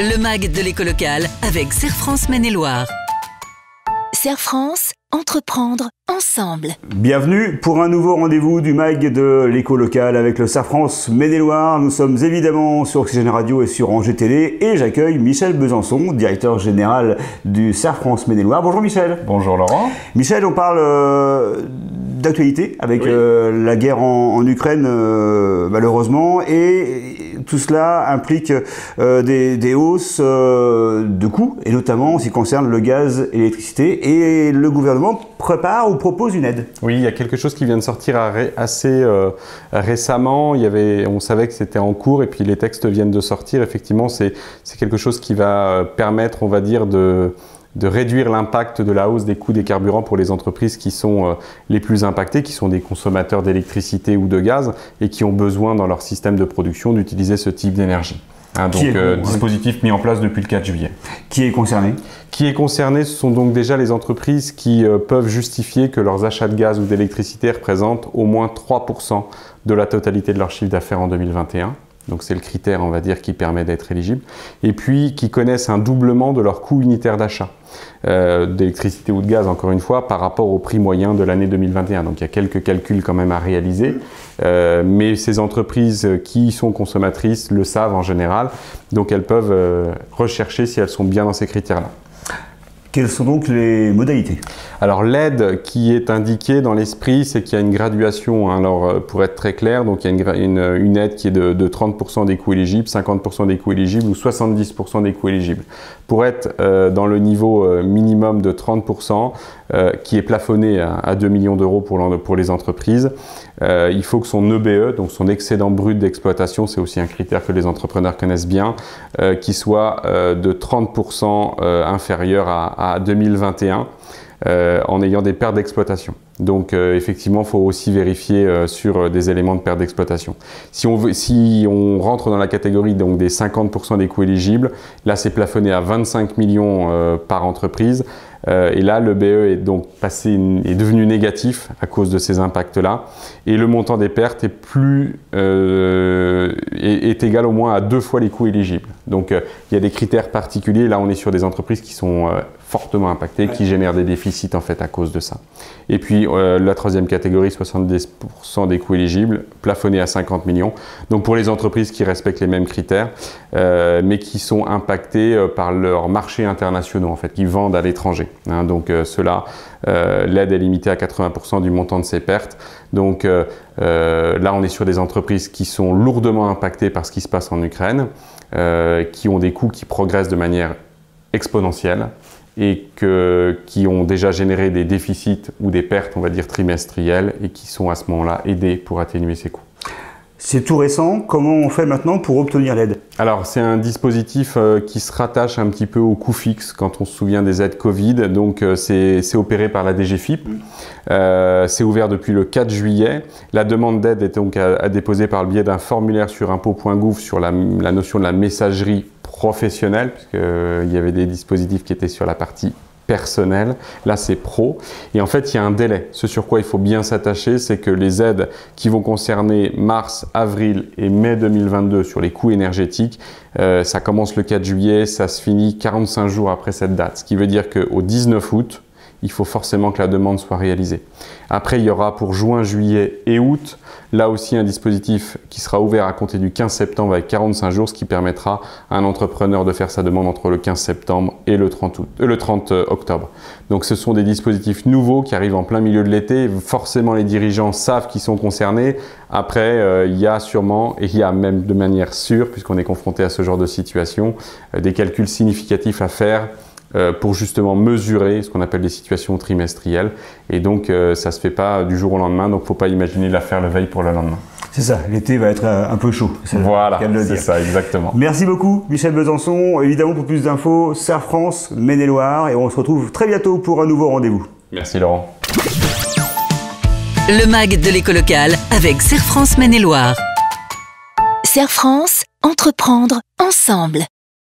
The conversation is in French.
Le MAG de l'éco locale avec Serre France Maine-et-Loire. Serre France, entreprendre ensemble. Bienvenue pour un nouveau rendez-vous du MAG de l'éco locale avec le Serre France Maine-et-Loire. Nous sommes évidemment sur Oxygène Radio et sur Angers Télé et j'accueille Michel Besançon, directeur général du Serre France Maine-et-Loire. Bonjour Michel. Bonjour Laurent. Michel, on parle d'actualité avec la guerre en Ukraine malheureusement, et tout cela implique des hausses de coûts, et notamment en ce qui concerne le gaz et l'électricité, et le gouvernement prépare ou propose une aide. Oui, il y a quelque chose qui vient de sortir assez récemment. On savait que c'était en cours et puis les textes viennent de sortir. Effectivement, c'est quelque chose qui va permettre, on va dire, de réduire l'impact de la hausse des coûts des carburants pour les entreprises qui sont les plus impactées, qui sont des consommateurs d'électricité ou de gaz et qui ont besoin dans leur système de production d'utiliser ce type d'énergie. Dispositif mis en place depuis le 4 juillet. Qui est concerné ? Qui est concerné, ce sont donc déjà les entreprises qui peuvent justifier que leurs achats de gaz ou d'électricité représentent au moins 3% de la totalité de leur chiffre d'affaires en 2021. Donc c'est le critère, on va dire, qui permet d'être éligible. Et puis qui connaissent un doublement de leur coût unitaire d'achat d'électricité ou de gaz, encore une fois, par rapport au prix moyen de l'année 2021. Donc il y a quelques calculs quand même à réaliser. Mais ces entreprises qui sont consommatrices le savent en général. Donc elles peuvent rechercher si elles sont bien dans ces critères-là. Quelles sont donc les modalités ? Alors l'aide qui est indiquée dans l'esprit, c'est qu'il y a une graduation. Alors pour être très clair, donc il y a une aide qui est de 30% des coûts éligibles, 50% des coûts éligibles ou 70% des coûts éligibles. Pour être dans le niveau minimum de 30%, qui est plafonné à 2 millions d'euros pour les entreprises, il faut que son EBE, donc son excédent brut d'exploitation, c'est aussi un critère que les entrepreneurs connaissent bien, qui soit de 30% inférieur à 2021 en ayant des pertes d'exploitation. Donc effectivement, il faut aussi vérifier sur des éléments de perte d'exploitation. Si on rentre dans la catégorie donc, des 50% des coûts éligibles, là c'est plafonné à 25 millions par entreprise. Et là, le BE est donc est devenu négatif à cause de ces impacts-là. Et le montant des pertes est égal au moins à 2 fois les coûts éligibles. Donc, il y a des critères particuliers. Là, on est sur des entreprises qui sont fortement impactées, qui génèrent des déficits en fait à cause de ça. Et puis, la troisième catégorie, 70% des coûts éligibles, plafonnés à 50 millions. Donc, pour les entreprises qui respectent les mêmes critères, mais qui sont impactées par leurs marchés internationaux, en fait, qui vendent à l'étranger. Donc cela, l'aide est limitée à 80% du montant de ces pertes. Donc là, on est sur des entreprises qui sont lourdement impactées par ce qui se passe en Ukraine, qui ont des coûts qui progressent de manière exponentielle et qui ont déjà généré des déficits ou des pertes, on va dire, trimestrielles et qui sont à ce moment-là aidées pour atténuer ces coûts. C'est tout récent. Comment on fait maintenant pour obtenir l'aide ? Alors, c'est un dispositif qui se rattache un petit peu au coût fixe quand on se souvient des aides Covid. Donc, c'est opéré par la DGFiP. C'est ouvert depuis le 4 juillet. La demande d'aide est donc à déposer par le biais d'un formulaire sur impôts.gouv sur la notion de la messagerie professionnelle, puisqu'il y avait des dispositifs qui étaient sur la partie personnel, là c'est pro, et en fait il y a un délai. Ce sur quoi il faut bien s'attacher, c'est que les aides qui vont concerner mars, avril et mai 2022 sur les coûts énergétiques, ça commence le 4 juillet, ça se finit 45 jours après cette date, ce qui veut dire qu'au 19 août, il faut forcément que la demande soit réalisée. Après, il y aura pour juin, juillet et août, là aussi un dispositif qui sera ouvert à compter du 15 septembre avec 45 jours, ce qui permettra à un entrepreneur de faire sa demande entre le 15 septembre et le 30 octobre. Donc ce sont des dispositifs nouveaux qui arrivent en plein milieu de l'été. Forcément, les dirigeants savent qu'ils sont concernés. Après, il y a sûrement, et il y a même de manière sûre, puisqu'on est confronté à ce genre de situation, des calculs significatifs à faire pour justement mesurer ce qu'on appelle des situations trimestrielles. Et donc, ça ne se fait pas du jour au lendemain, donc il ne faut pas imaginer la faire le veille pour le lendemain. C'est ça, l'été va être un peu chaud. Voilà, c'est ça, exactement. Merci beaucoup, Michel Besançon. Évidemment, pour plus d'infos, Serre France, Maine-et-Loire, et on se retrouve très bientôt pour un nouveau rendez-vous. Merci Laurent. Le MAG de l'éco locale avec Serre France Maine-et-Loire. Serre France, entreprendre ensemble.